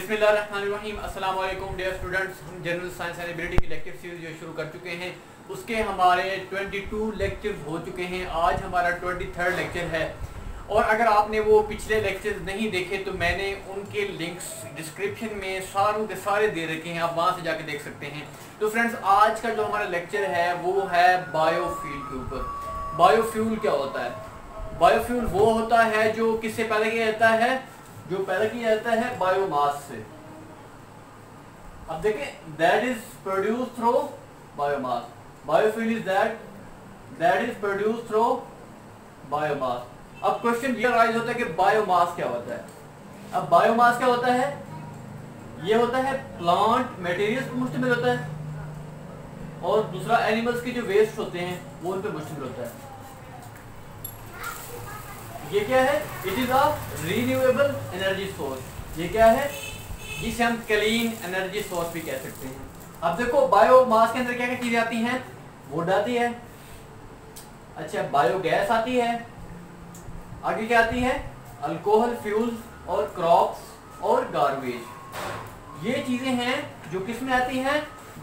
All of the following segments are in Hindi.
बिस्मिल्लाहिर्रहमानिर्रहीम। अस्सलाम वालेकुम डियर स्टूडेंट्स। हम जनरल साइंस एंड एबिलिटी की लेक्चर सीरीज जो शुरू कर चुके हैं, उसके हमारे 22 लेक्चर्स हो चुके हैं। आज हमारा 23rd लेक्चर है। और अगर आपने वो पिछले लेक्चर्स नहीं देखे तो मैंने उनके लिंक्स डिस्क्रिप्शन में सारों के सारे दे रखे हैं, आप वहाँ से जाके देख सकते हैं। तो फ्रेंड्स, आज का जो हमारा लेक्चर है वो है बायोफ्यूल के ऊपर। बायोफ्यूल क्या होता है? बायोफ्यूल वो होता है जो किससे पैदा किया जाता है? जो पैदा किया जाता है बायोमास से। अब देखें, that is produce through biomass. Biofuel is that is produce through biomass. अब क्वेश्चन ये राइज होता है कि बायोमास क्या होता है? अब बायोमास क्या होता है? ये होता है प्लांट मटेरियल्स पर मुश्तमिल होता है, और दूसरा एनिमल्स के जो वेस्ट होते हैं वो उन पर मुश्तमिल होता है। ये क्या है? It is a renewable energy source. ये क्या है? जिसे हम क्लीन एनर्जी सोर्स भी कह सकते हैं। अब देखो, बायोमास के अंदर क्या क्या चीजें आती हैं? वुड आती है, अच्छा बायोगैस आती है, आगे क्या आती है? अल्कोहल फ्यूल्स और क्रॉप्स और गार्बेज। ये चीजें हैं जो किस में आती हैं?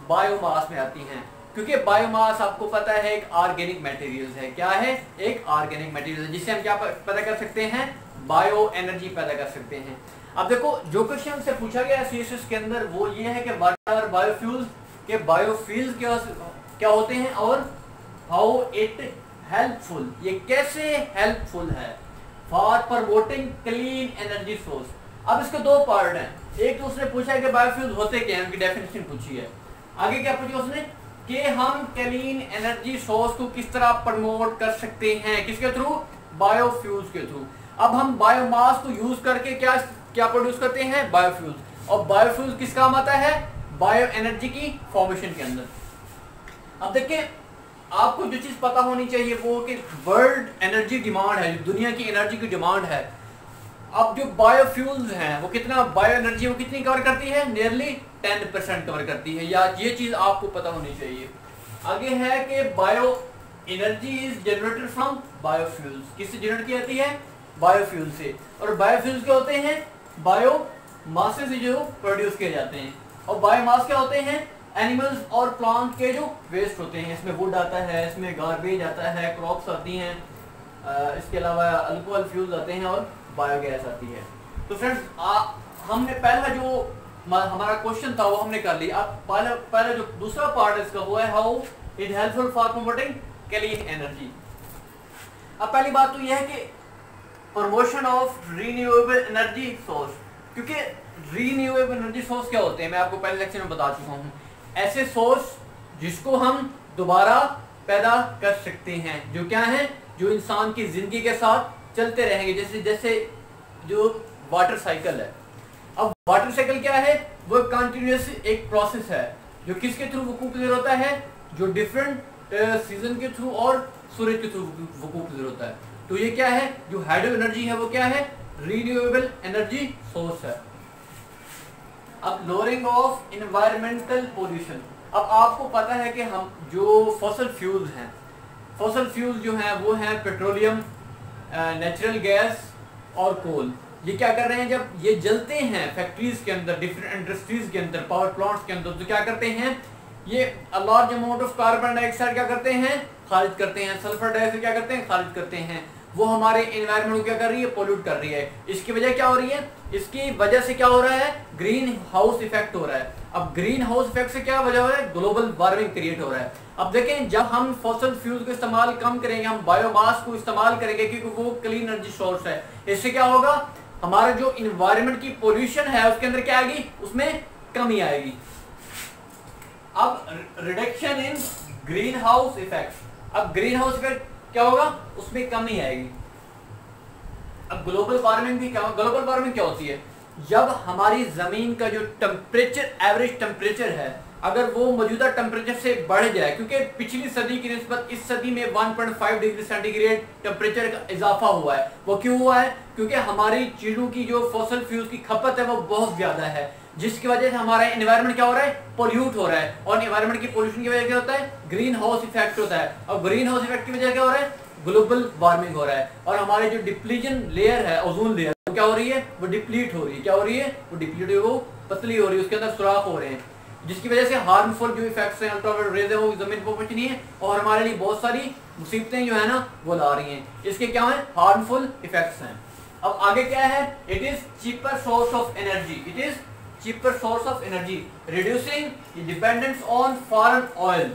बायोमास में आती हैं। क्योंकि बायोमास आपको पता है एक ऑर्गेनिक मटेरियल है। क्या है? एक ऑर्गेनिक मटेरियल है, जिससे हम क्या पैदा कर सकते हैं? बायो एनर्जी पैदा कर सकते हैं। अब देखो, जो क्वेश्चन से पूछा गया सीएसएस के अंदर वो ये है कि व्हाट आर बायोफ्यूल्स, के बायोफ्यूल्स क्या होते हैं और हाउ इट हेल्पफुल, ये कैसे हेल्पफुल है for promoting clean energy source. अब इसके दो पार्ट हैं। एक तो उसने पूछा है कि बायोफ्यूल्स होते क्या हैं, उनकी डेफिनेशन पूछी है। आगे क्या पूछा उसने? कि हम क्लीन एनर्जी सोर्स को किस तरह प्रमोट कर सकते हैं, किसके थ्रू? बायोफ्यूल्स के थ्रू। अब हम बायोमास को यूज करके क्या क्या प्रोड्यूस करते हैं? बायोफ्यूल्स। और बायोफ्यूल्स किस काम आता है? बायो एनर्जी की फॉर्मेशन के अंदर। अब देखिए, आपको जो चीज पता होनी चाहिए वो कि वर्ल्ड एनर्जी डिमांड है, जो दुनिया की एनर्जी की डिमांड है। अब जो बायोफ्यूल्स हैं वो कितना बायो एनर्जी वो कितनी कवर करती है? नियरली 10% कवर करती है। या ये चीज आपको पता होनी चाहिए। आगे है कि bio energy is generated from biofuels. किससे जनरेट की जाती है? बायोफ्यूल से। और बायोफ्यूल्स क्या होते हैं? बायोमास से जो प्रोड्यूस किए जाते हैं। और बायोमास क्या होते हैं? एनिमल्स और प्लांट के जो वेस्ट होते हैं। इसमें वुड आता है, इसमें गार्बेज आता है, क्रॉप्स आती हैं, इसके अलावा अल्कोहल फ्यूल्स आते हैं और बायोगैस आती है। तो फ्रेंड्स, हमने पहला जो हमारा क्वेश्चन था वो हमने कर लिया। अब पहले जो दूसरा पार्ट इसका हुआ है how it helpful for promoting clean energy. अब पहली बात तो यह है कि promotion of renewable energy source. क्योंकि रीन्यूएबल एनर्जी सोर्स क्या होते हैं मैं आपको पहले लेक्चर में बता चुका हूँ। ऐसे सोर्स जिसको हम दोबारा पैदा कर सकते हैं, जो क्या है? जो इंसान की जिंदगी के साथ चलते रहेंगे। जैसे जैसे जो वाटर साइकिल है। अब वाटर साइकिल क्या है? वो कंटिन्यूअस एक प्रोसेस है जो किसके थ्रू वकूफ पज़ीर होता है? जो डिफरेंट सीजन के थ्रू और सूरज के थ्रू वकूफ पज़ीर होता है। तो ये क्या है? जो हाइड्रो एनर्जी है वो क्या है? रीन्यूएबल एनर्जी सोर्स है। अब लोअरिंग ऑफ एनवायरमेंटल पोल्यूशन। अब आपको पता है कि हम जो फॉसिल फ्यूल्स हैं, फॉसिल फ्यूल्स जो हैं वो हैं पेट्रोलियम, नेचुरल गैस और कोल। ये क्या कर रहे हैं? जब ये जलते हैं फैक्ट्रीज के अंदर, डिफरेंट इंडस्ट्रीज के अंदर, पावर प्लांट्स के अंदर, तो क्या करते हैं? ये large amount of carbon dioxide क्या करते हैं? खारिज करते हैं। सल्फर डाइऑक्साइड क्या करते हैं? खारिज करते हैं। वो हमारे एनवायरनमेंट को क्या कर रही है? पोल्यूट कर रही है। इसकी वजह क्या हो रही है? इसकी वजह से क्या हो रहा है? ग्रीन हाउस इफेक्ट हो रहा है। अब ग्रीन हाउस इफेक्ट से क्या वजह हो रहा है? ग्लोबल वार्मिंग क्रिएट हो रहा है। अब देखें, जब हम फॉसिल फ्यूल्स को इस्तेमाल कम करेंगे, हम बायोमास को इस्तेमाल करेंगे क्योंकि वो क्लीन एनर्जी सोर्स है। इससे क्या होगा? हमारा जो इन्वायरमेंट की पोल्यूशन है उसके अंदर क्या आएगी? उसमें कमी आएगी। अब reduction in green house effect. अब ग्रीन हाउस इफेक्ट क्या होगा? उसमें कमी आएगी। अब ग्लोबल वार्मिंग भी क्या? ग्लोबल वार्मिंग क्या होती है? जब हमारी जमीन का जो टेम्परेचर, एवरेज टेम्परेचर है, अगर वो मौजूदा टेम्परेचर से बढ़ जाए, क्योंकि पिछली सदी की निस्बत इस सदी में 1.5 डिग्री सेंटीग्रेड टेम्परेचर का इजाफा हुआ है। वो क्यों हुआ है? क्योंकि हमारी चीजों की जो फॉसिल फ्यूल्स की खपत है वो बहुत ज्यादा है, जिसकी वजह से हमारा एनवायरनमेंट क्या हो रहा है? पोल्यूट हो रहा है। और एनवायरनमेंट की पोल्यूशन की वजह क्या होता है? ग्रीन हाउस इफेक्ट होता है। और ग्रीन हाउस इफेक्ट की वजह क्या हो रहा है? ग्लोबल वार्मिंग हो रहा है। और हमारे जो डिप्लीजन लेयर है, ओजोन लेयर, वो क्या हो रही है? वो डिप्लीट हो रही है। क्या हो रही है? वो डिप्लीट हो पतली हो रही है, उसके अंदर सुराख हो रहे हैं, जिसकी वजह से हार्मफुल जो इफेक्ट्स हैं अल्ट्रावायलेट रेज है वो जमीन पर पहुंच नहीं है और हमारे लिए बहुत सारी मुसीबतें जो है ना वो ला रही हैं। इसके क्या है हार्मफुल इफेक्ट्स हैं। अब आगे क्या है, it is cheaper source of energy, it is cheaper source of energy, reducing dependence on foreign oil,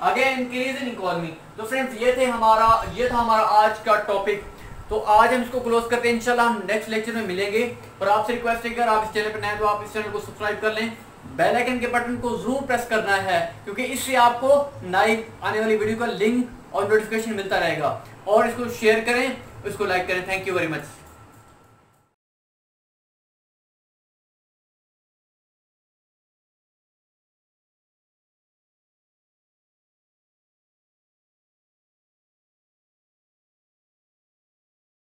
again increase in economy. तो फ्रेंड्स ये था हमारा आज का टॉपिक। तो आज हम इसको क्लोज करते हैं, इंशाल्लाह हम नेक्स्ट लेक्चर में मिलेंगे। और आपसे रिक्वेस्ट है कि अगर आप इस चैनल पर नए हैं तो आप इस चैनल को सब्सक्राइब कर लें, बेल आइकन के बटन को जरूर प्रेस करना है, क्योंकि इससे आपको नई आने वाली वीडियो का लिंक और नोटिफिकेशन मिलता रहेगा। और इसको शेयर करें, इसको लाइक करें। Thank you very much.